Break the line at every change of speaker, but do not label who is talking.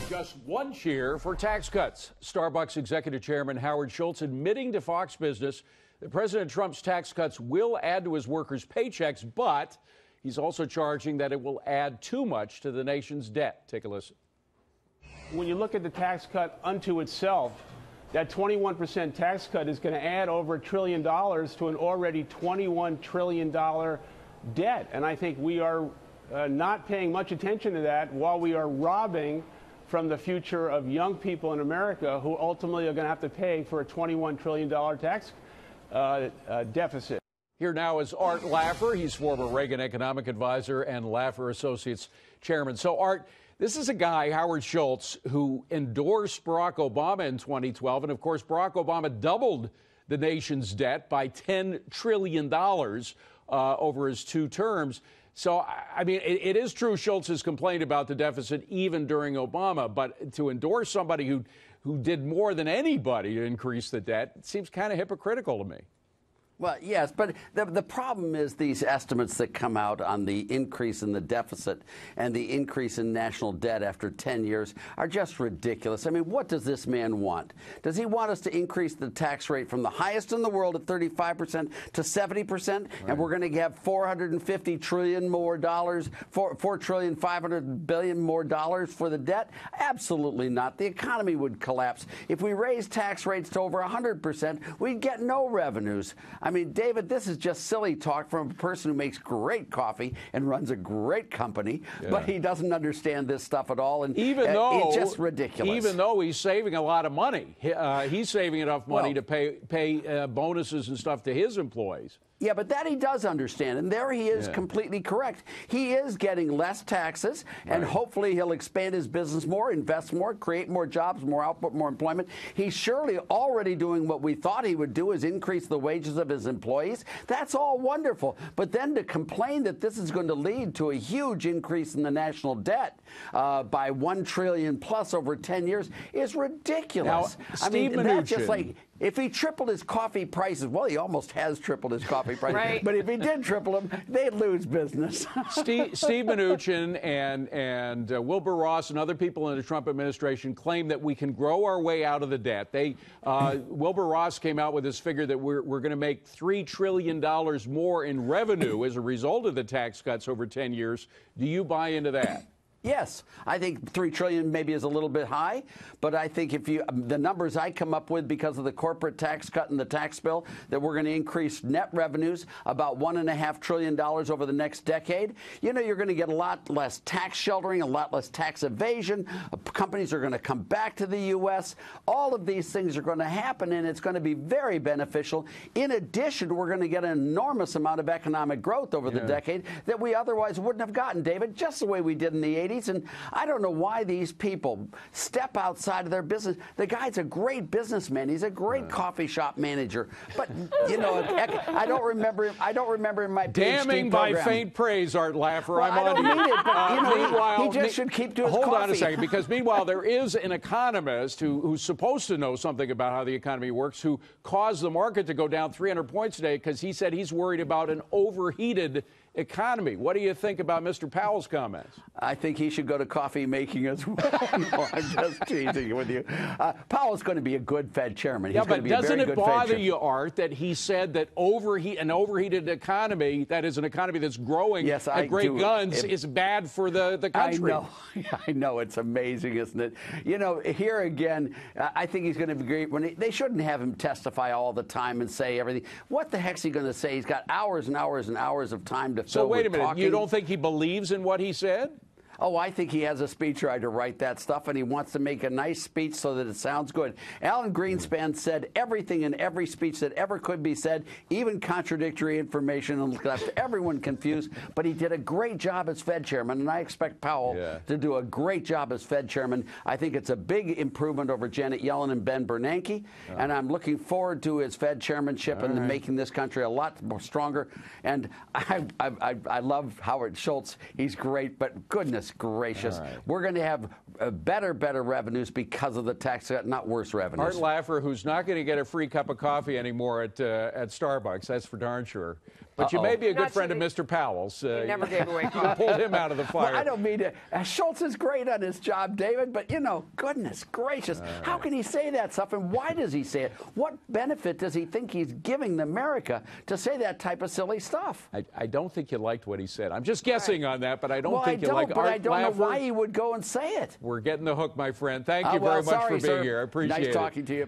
Just one cheer for tax cuts. Starbucks executive chairman Howard Schultz admitting to Fox Business that President Trump's tax cuts will add to his workers' paychecks, but he's also charging that it will add too much to the nation's debt. Take a listen.
When you look at the tax cut unto itself, that 21% tax cut is going to add over $1 trillion to an already $21 trillion debt. And I think we are not paying much attention to that while we are robbing from the future of young people in America who ultimately are going to have to pay for a $21 trillion tax deficit.
Here now is Art Laffer. He's former Reagan economic advisor and Laffer Associates chairman. So, Art, this is a guy, Howard Schultz, who endorsed Barack Obama in 2012. And, of course, Barack Obama doubled the nation's debt by $10 trillion over his two terms. So, I mean, it is true Schultz has complained about the deficit even during Obama, but to endorse somebody who did more than anybody to increase the debt, it seems kind of hypocritical to me.
Well, yes, but the problem is these estimates that come out on the increase in the deficit and the increase in national debt after 10 years are just ridiculous. I mean, what does this man want? Does he want us to increase the tax rate from the highest in the world at 35% to 70%? Right. And we're going to have $450 trillion more dollars, $4,500 billion more dollars for the debt? Absolutely not. The economy would collapse. If we raise tax rates to over 100%, we'd get no revenues. I mean, David, this is just silly talk from a person who makes great coffee and runs a great company, but he doesn't understand this stuff at all, and
even though
it's just ridiculous.
Even though he's saving a lot of money, he's saving enough money to pay bonuses and stuff to his employees.
Yeah, but that he does understand, and there he is completely correct. He is getting less taxes, and hopefully he'll expand his business more, invest more, create more jobs, more output, more employment. He's surely already doing what we thought he would do, is increase the wages of his employees. That's all wonderful. But then to complain that this is going to lead to a huge increase in the national debt by $1 trillion plus over 10 years is ridiculous.
Now, Steve Mnuchin,
that's just like, if he tripled his coffee prices, well, he almost has tripled his coffee prices, but if he did triple them, they'd lose business.
Steve Mnuchin and Wilbur Ross and other people in the Trump administration claim that we can grow our way out of the debt. Wilbur Ross came out with this figure that we're going to make $3 trillion more in revenue as a result of the tax cuts over 10 years. Do you buy into that?
Yes, I think $3 trillion maybe is a little bit high, but I think if the numbers I come up with because of the corporate tax cut in the tax bill, that we're going to increase net revenues about $1.5 trillion over the next decade. You know, you're going to get a lot less tax sheltering, a lot less tax evasion. Companies are going to come back to the U.S. All of these things are going to happen, and it's going to be very beneficial. In addition, we're going to get an enormous amount of economic growth over the decade that we otherwise wouldn't have gotten, David, just the way we did in the 80s. And I don't know why these people step outside of their business. The guy's a great businessman. He's a great coffee shop manager. But, you know, I don't remember him. I don't remember in my PhD
damning
program.
by faint praise, Art Laffer.
Well, I don't need it, but, you know, he just should keep doing his coffee.
Hold on a second, because meanwhile, there is an economist who's supposed to know something about how the economy works, who caused the market to go down 300 points today because he said he's worried about an overheated economy. What do you think about Mr. Powell's comments?
I think he should go to coffee making as well. No, I'm just teasing with you. Powell's going to be a good Fed chairman. He's going to be a very good Fed chairman.
Doesn't it bother you, Art, that he said that an overheated economy, that is an economy that's growing at great guns, is bad for the country?
I know. I know. It's amazing, isn't it? You know, here again, I think he's going to be great. They shouldn't have him testify all the time and say everything. What the heck's he going to say? He's got hours and hours and hours of time to
So wait a minute, you don't think he believes in what he said?
Oh, I think he has a speechwriter to write that stuff, and he wants to make a nice speech so that it sounds good. Alan Greenspan said everything in every speech that ever could be said, even contradictory information, and left everyone confused. But he did a great job as Fed chairman, and I expect Powell to do a great job as Fed chairman. I think it's a big improvement over Janet Yellen and Ben Bernanke, and I'm looking forward to his Fed chairmanship and making this country a lot more stronger. And I love Howard Schultz. He's great, but goodness goodness gracious.
All right.
We're going to have better revenues because of the tax cut, not worse revenues.
Art Laffer, who's not going to get a free cup of coffee anymore at Starbucks, that's for darn sure. But you may be a good friend of Mr. Powell's.
He never gave away
You
coffee.
pulled him out of the fire.
Well, I don't mean to. Schultz is great on his job, David, but, you know, goodness gracious, how can he say that stuff, and why does he say it? What benefit does he think he's giving America to say that type of silly stuff?
I don't think you liked what he said. I'm just guessing on that, but I don't
Well,
think
I
you
don't,
like
but
Art
I don't
Laffer.
know why he would go and say it.
We're getting the hook, my friend. Thank you
Well,
very much
sorry,
for being
sir.
here. I appreciate it.
Nice talking to you.